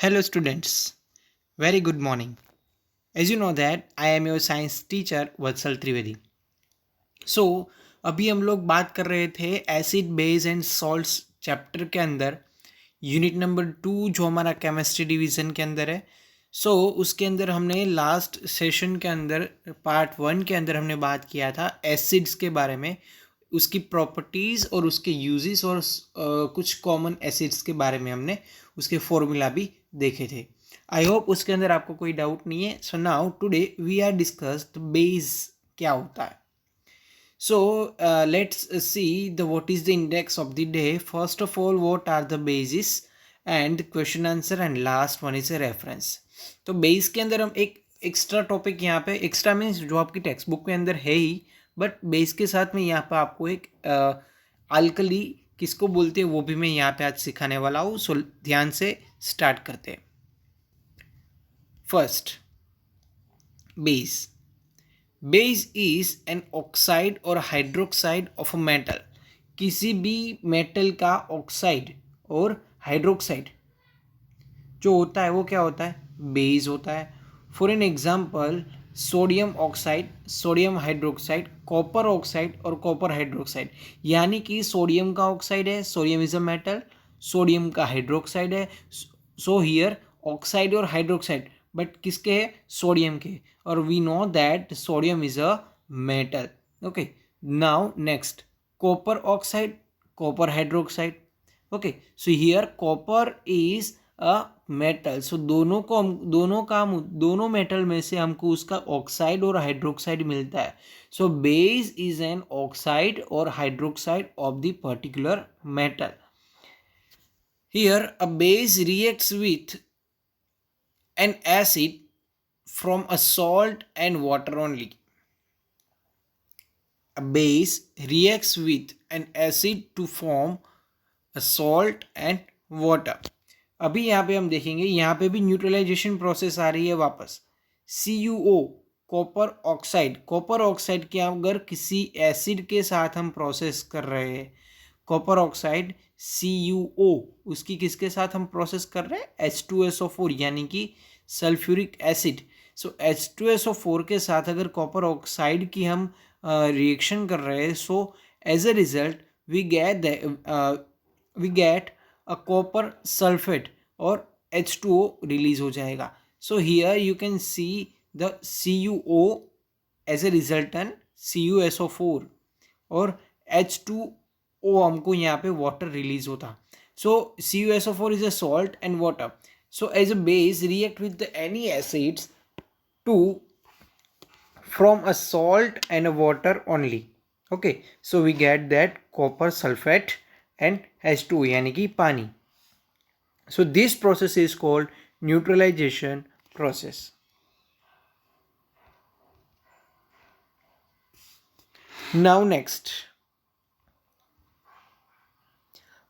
Hello students, very good morning. As you know that I am your science teacher Vatsal Trivedi. So अभी हम लोग बात कर रहे थे acid base and salts chapter के अंदर यूनिट नंबर 2 जो हमारा केमिस्ट्री डिवीज़न के अंदर है. उसके अंदर हमने लास्ट सेशन के अंदर पार्ट 1 के अंदर हमने बात किया था एसिड्स के बारे में, उसकी प्रॉपर्टीज़ और उसके यूजेस और कुछ कॉमन एसिड्स के बारे में हमने उसके फॉर्मूला भी देखे थे. आई होप उसके अंदर आपको कोई डाउट नहीं है. So now today we are discuss the base क्या होता है. Let's see the what is the index of the day. First of all, what are the bases and question answer and last one is a reference. तो base के अंदर हम एक extra topic यहाँ पे एक्स्ट्रा मीन्स जो आपकी text book के अंदर है ही, बट बेस के साथ में यहाँ पे आपको एक अल्कली किसको बोलते हैं वो भी मैं यहाँ पे आज सिखाने वाला हूँ. सो ध्यान से स्टार्ट करते हैं. First, base. Base is an oxide और हाइड्रोक्साइड ऑफ अ मेटल. किसी भी मेटल का ऑक्साइड और हाइड्रोक्साइड जो होता है वो क्या होता है, बेस होता है. For an example, sodium oxide, sodium hydroxide, copper oxide और कॉपर हाइड्रोक्साइड. यानी कि सोडियम का ऑक्साइड है, sodium is a metal, sodium का हाइड्रोक्साइड है. सो हियर ऑक्साइड और हाइड्रोक्साइड, बट किसके है, सोडियम के. और we know that sodium is a metal. Okay, now next, copper oxide, copper hydroxide. Okay, so here copper is a metal. So दोनों metal में से हमको उसका ऑक्साइड और हाइड्रोक्साइड मिलता है. So base is an oxide और hydroxide of the particular metal. Here a base reacts with an acid from a salt and water only. A base reacts with an acid to form a salt and water. अभी यहाँ पे हम देखेंगे, यहाँ पे भी neutralisation process आ रही है वापस. CuO, copper oxide. Copper oxide के अगर किसी एसिड के साथ हम प्रोसेस कर रहे हैं, कॉपर ऑक्साइड CuO, उसकी किसके साथ हम प्रोसेस कर रहे हैं, H2SO4 यानी कि सल्फ्यूरिक एसिड. सो H2SO4 के साथ अगर कॉपर ऑक्साइड की हम रिएक्शन कर रहे हैं, so as a result we get a copper sulphate और H2O रिलीज हो जाएगा. So here you can see the CuO as a result in CuSO4 और H2O हमको यहाँ पे वाटर रिलीज होता. So CuSO4 is a salt and water. So as a base react with any acids to from a salt and a water only. Okay, so we get that copper sulfate and H2 यानी कि पानी. So this process is called neutralization process. Now next,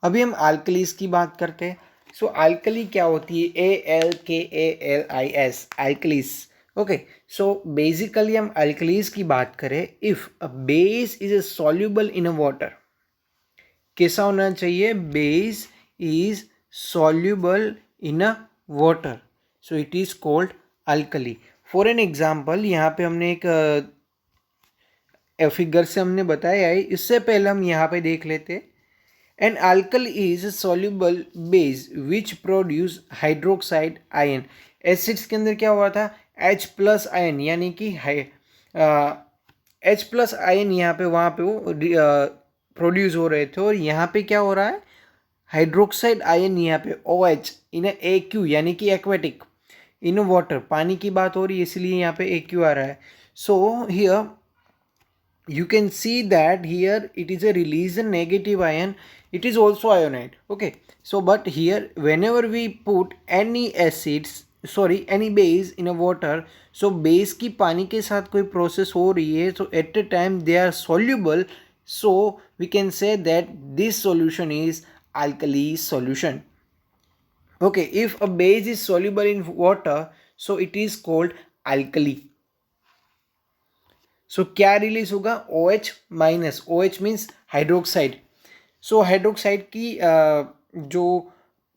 अभी हम alkalis की बात करते हैं. सो alkali क्या होती है, ALKALIS, alkalis. Okay, so basically हम अल्कलीज की बात करें, if a base is a soluble in a water. कैसा होना चाहिए, base is soluble in a water, so it is called alkali. For an example, यहाँ पे हमने एक फिगर से हमने बताया है, इससे पहले हम यहाँ पे देख लेते. An alkali is a soluble base which produce hydroxide ion. Acids के अंदर क्या हुआ था, H प्लस आयन यानी कि H प्लस आयन यहाँ पे वहाँ पे वो प्रोड्यूस हो रहे थे, और यहाँ पे क्या हो रहा है, हाइड्रोक्साइड आयन यहाँ पे OH इन AQ यानी कि एक्वेटिक इन वाटर, पानी की बात हो रही है इसलिए यहाँ पे AQ आ रहा है. So here you can see that here it is a release a negative ion, it is also ionide. Okay, so but here whenever we put any acids, sorry, any base in a water, so base की पानी के साथ कोई process हो रही है, so at a time they are soluble, so we can say that this solution is alkali solution. Okay, if a base is soluble in water, so it is called alkali. सो क्या release होगा, OH minus. OH means hydroxide. So hydroxide की जो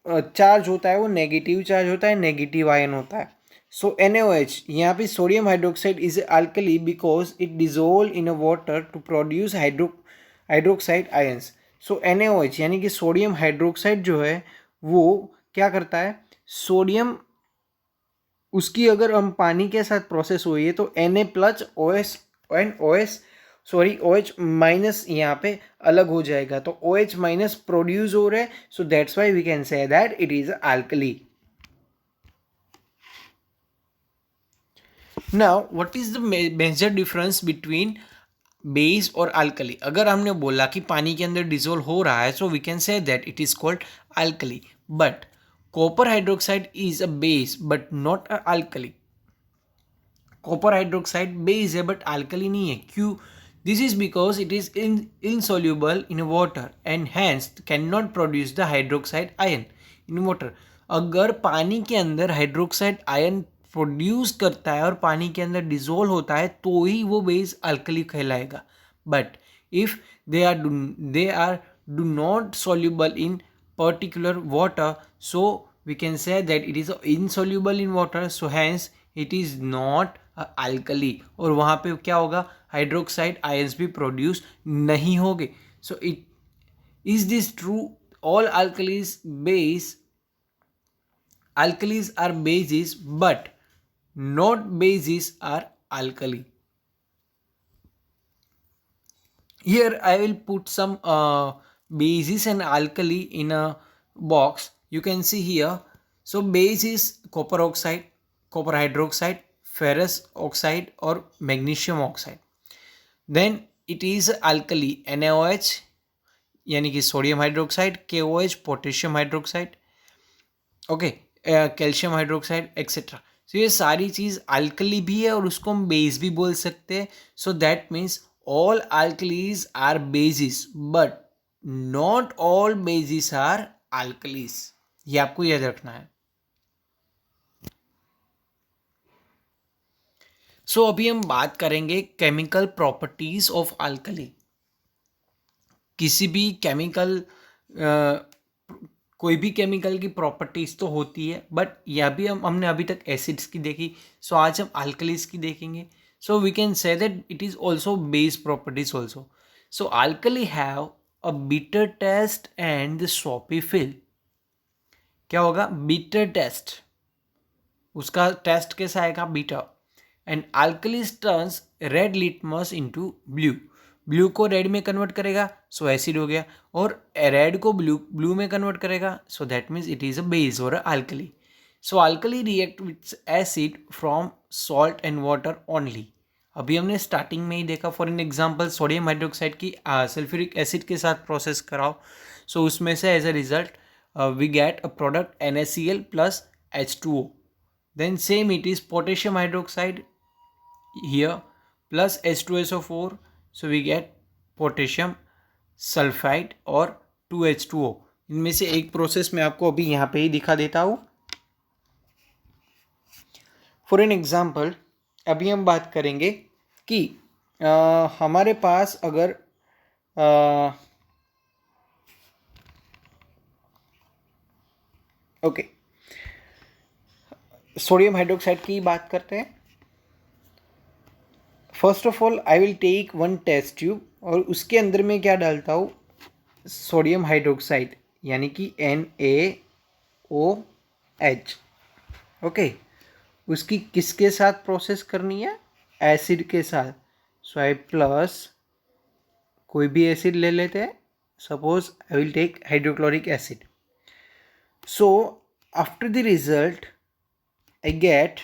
charge होता है वो negative charge होता है, negative ion होता है. सो NaOH, यहाँ पे sodium hydroxide is alkali because it dissolve in a water to produce hydroxide ions. So NaOH यानी कि सोडियम हाइड्रोक्साइड जो है वो क्या करता है, सोडियम उसकी अगर हम पानी के साथ प्रोसेस हुई है तो Na plus OH and OH minus यहाँ पे अलग हो जाएगा, तो OH माइनस प्रोड्यूस हो रहा है. So that's why we can say that it is alkali. Now what is the major difference between base और अल्कली. अगर हमने बोला कि पानी के अंदर डिजोल्व हो रहा है, so we can say that it is called alkali. But copper hydroxide is a base but not a alkali. Copper hydroxide base है बट अल्कली नहीं है. क्यों? This is because it is insoluble in water and hence can not produce the hydroxide ion in water. अगर पानी के अंदर hydroxide ion produce करता है और पानी के अंदर डिजोल्व होता है तो ही वो बेस अल्कली कहलाएगा. But if they are do not soluble in particular water, so we can say that it is insoluble in water, so hence it is not alkali. और वहाँ पे क्या होगा, हाइड्रोक्साइड आयंस भी प्रोड्यूस नहीं होंगे. So it is this true, all alkalis are bases but not bases are alkali. Here I will put some bases and alkali in a box. You can see here. So base is copper oxide, copper hydroxide, ferrous oxide or magnesium oxide. Then it is alkali NaOH यानी कि sodium hydroxide, KOH potassium hydroxide, okay, calcium hydroxide etcetera. So ये सारी चीज़ alkali भी है और उसको हम base भी बोल सकते हैं. सो that means all alkalis are bases but not all bases are alkalis. ये आपको याद रखना है. सो अभी हम बात करेंगे केमिकल प्रॉपर्टीज ऑफ अल्कली. किसी भी केमिकल कोई भी केमिकल की प्रॉपर्टीज तो होती है बट यह भी हमने अभी तक एसिड्स की देखी. सो आज हम अल्कलीज की देखेंगे. So we can say that it is also base properties also. So alkali have a bitter taste and the soapy feel. क्या होगा? bitter taste. उसका टेस्ट कैसा आएगा? bitter. And alkali turns red litmus into blue. Blue को red में convert करेगा सो acid हो गया, और रेड को ब्लू में कन्वर्ट करेगा so that means it is a base और alkali. So alkali react with acid from salt and water only. अभी हमने स्टार्टिंग में ही देखा. For an example sodium hydroxide की सल्फ्यूरिक एसिड के साथ प्रोसेस कराओ, सो उसमें से as a result we get a product NaCl plus H2O. Then same it is potassium hydroxide here plus H2SO4, so we get potassium sulphide और 2H2O. इनमें से एक प्रोसेस मैं आपको अभी यहाँ पे ही दिखा देता हूँ. फॉर एन एग्जाम्पल अभी हम बात करेंगे कि हमारे पास अगर ओके सोडियम हाइड्रोक्साइड की बात करते हैं. First of all I will take one test tube और उसके अंदर में क्या डालता हूँ, सोडियम हाइड्रोक्साइड यानी कि NaOH. ओके, उसकी किसके साथ प्रोसेस करनी है? एसिड के साथ. सो आई प्लस कोई भी एसिड ले लेते हैं. Suppose I will take hydrochloric acid. So after the result I get,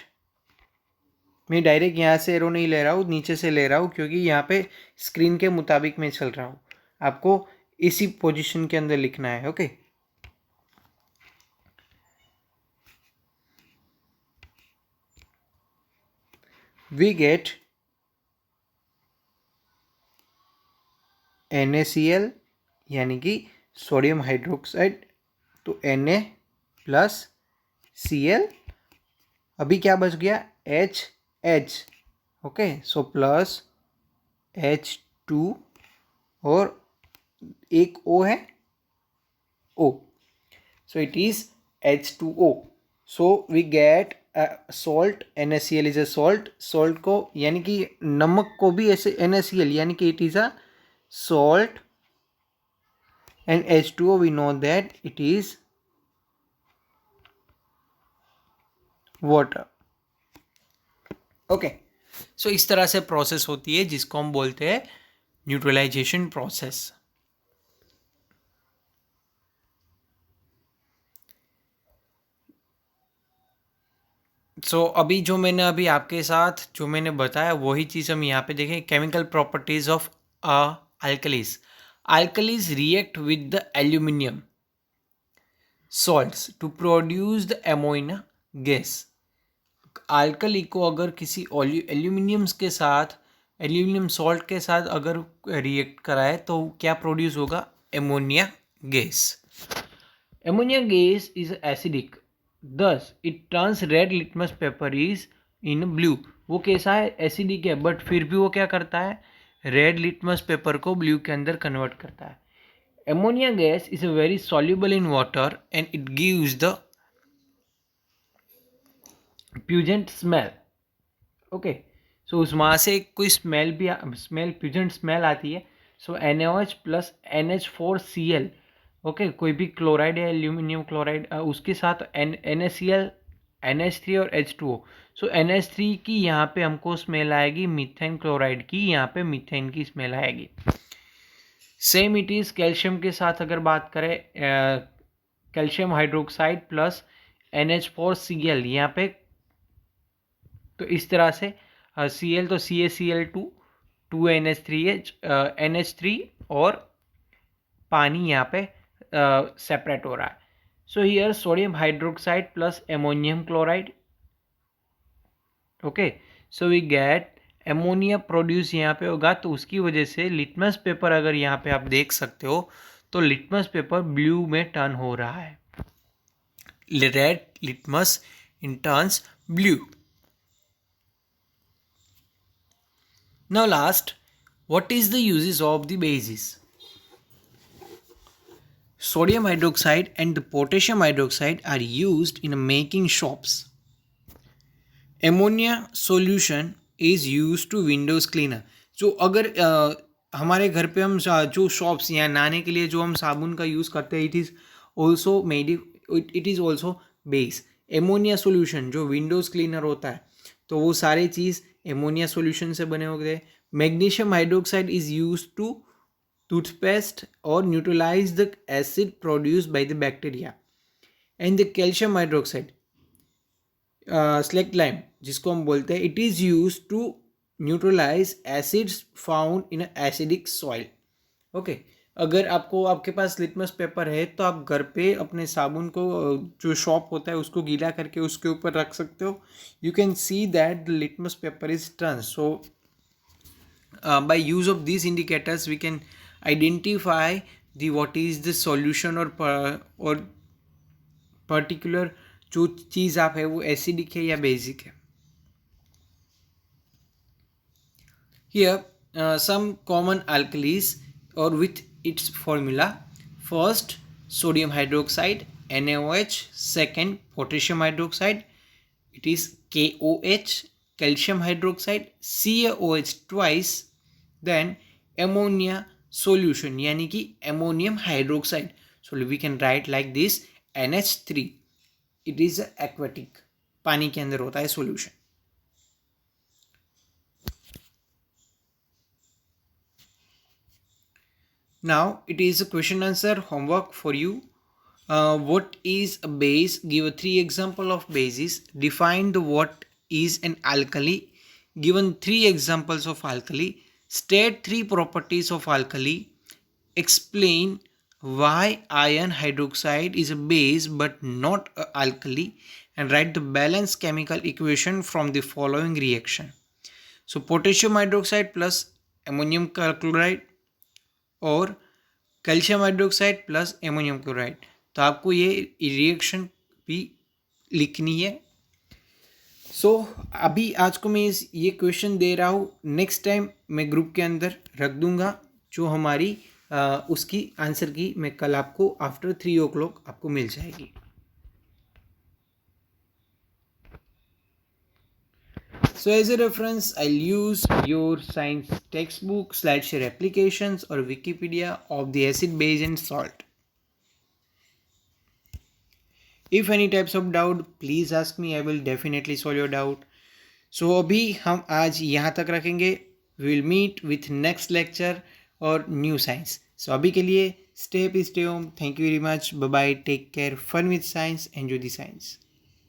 मैं डायरेक्ट यहाँ से एरो नहीं ले रहा हूँ, नीचे से ले रहा हूँ क्योंकि यहाँ पे स्क्रीन के मुताबिक मैं चल रहा हूँ. आपको इसी पोजीशन के अंदर लिखना है. ओके, वी गेट NaCl यानी कि सोडियम हाइड्रोक्साइड, तो Na प्लस Cl. अभी क्या बच गया? HH. Okay, so plus H2 और एक O है O. So it is H2O. So we get salt, NaCl is a salt. Salt को यानी कि नमक को भी ऐसे NaCl यानी कि it is a salt, and H2O we know that it is water. Okay, so इस तरह से प्रोसेस होती है जिसको हम बोलते हैं न्यूट्रलाइजेशन प्रोसेस. सो अभी जो मैंने अभी आपके साथ जो मैंने बताया वही चीज़ हम यहाँ पे देखें. Chemical properties of alkalis. Alkalis react with the aluminium salts to produce the ammonia gas. Alkali को अगर किसी एल्यूमिनियम्स के साथ, एल्यूमिनियम सॉल्ट के साथ अगर रिएक्ट कराए तो क्या प्रोड्यूस होगा? Ammonia gas. Ammonia gas is acidic, thus it turns red litmus paper is in blue. वो कैसा है? एसिडिक है, बट फिर भी वो क्या करता है? रेड लिटमस पेपर को ब्लू के अंदर कन्वर्ट करता है. Ammonia gas is very soluble in water and it gives the pungent smell. Okay, so उस वहाँ से कोई प्यूजेंट स्मेल आती है. सो NaOH प्लस NH4Cl. ओके, कोई भी क्लोराइड है, एल्यूमिनियम क्लोराइड, उसके साथ NaCl, NH3 और H2O. सो NH3 की यहाँ पे हमको स्मेल आएगी, मीथेन क्लोराइड की यहाँ पे मीथेन की स्मेल आएगी. सेम इट इज़ कैल्शियम के साथ अगर बात करें, कैल्शियम हाइड्रोक्साइड प्लस NH4Cl यहाँ पे, तो इस तरह से Cl तो CaCl2, 2NH3H, NH3 और पानी यहाँ पे सेपरेट हो रहा है. So here sodium hydroxide plus ammonium chloride. Okay, so we get ammonia produce यहाँ पे होगा. तो उसकी वजह से लिटमस पेपर अगर यहाँ पे आप देख सकते हो तो लिटमस पेपर ब्लू में टर्न हो रहा है. Red litmus in turns blue. Now last, what is the uses of the bases? Sodium hydroxide and the potassium hydroxide are used in making soaps. Ammonia solution is used to windows cleaner. जो अगर हमारे घर पे हम जो shops या नहाने के लिए जो हम साबुन का यूज़ करते हैं, it is also base. Ammonia solution जो विंडोज़ क्लीनर होता है, तो वो सारी चीज़ एमोनिया सोल्यूशन से बने होते हैं. Magnesium hydroxide is use to toothpaste और neutralise the acid produced by the bacteria. And the calcium hydroxide slaked lime जिसको हम बोलते हैं, it is use to neutralise acids found in acidic soil. Okay, अगर आपके पास लिटमस पेपर है तो आप घर पे अपने साबुन को जो शॉप होता है उसको गीला करके उसके ऊपर रख सकते हो. You can see that the litmus paper is turn. So by use of these indicators we can identify the what is the solution or particular जो चीज़ आप है वो एसिडिक है या बेसिक है. Here some common alkalis or with its formula. First, sodium hydroxide NaOH. Second, potassium hydroxide, it is KOH. Calcium hydroxide CaOH twice. Then ammonia solution यानी कि ammonium hydroxide. So we can write like this NH3. It is aquatic, पानी के अंदर होता है solution. Now it is a question answer homework for you. What is a base? Give 3 example of bases. Define the what is an alkali. Given 3 examples of alkali. State 3 properties of alkali. Explain why iron hydroxide is a base but not an alkali, and write the balanced chemical equation from the following reaction. So potassium hydroxide plus ammonium chloride और calcium hydroxide plus ammonium chloride. तो आपको ये reaction भी लिखनी है. सो अभी आज को मैं ये क्वेश्चन दे रहा हूँ. नेक्स्ट टाइम मैं ग्रुप के अंदर रख दूँगा जो हमारी उसकी आंसर की मैं कल आपको आफ्टर 3 o'clock आपको मिल जाएगी. So as a reference, I'll use your science textbook, SlideShare applications or Wikipedia of the acid, base and salt. If any types of doubt, please ask me. I will definitely solve your doubt. So अभी हम आज यहाँ तक रखेंगे. We will meet with next lecture or new science. So अभी के लिए stay happy, stay home. Thank you very much. Bye bye. Take care. Fun with science. Enjoy the science.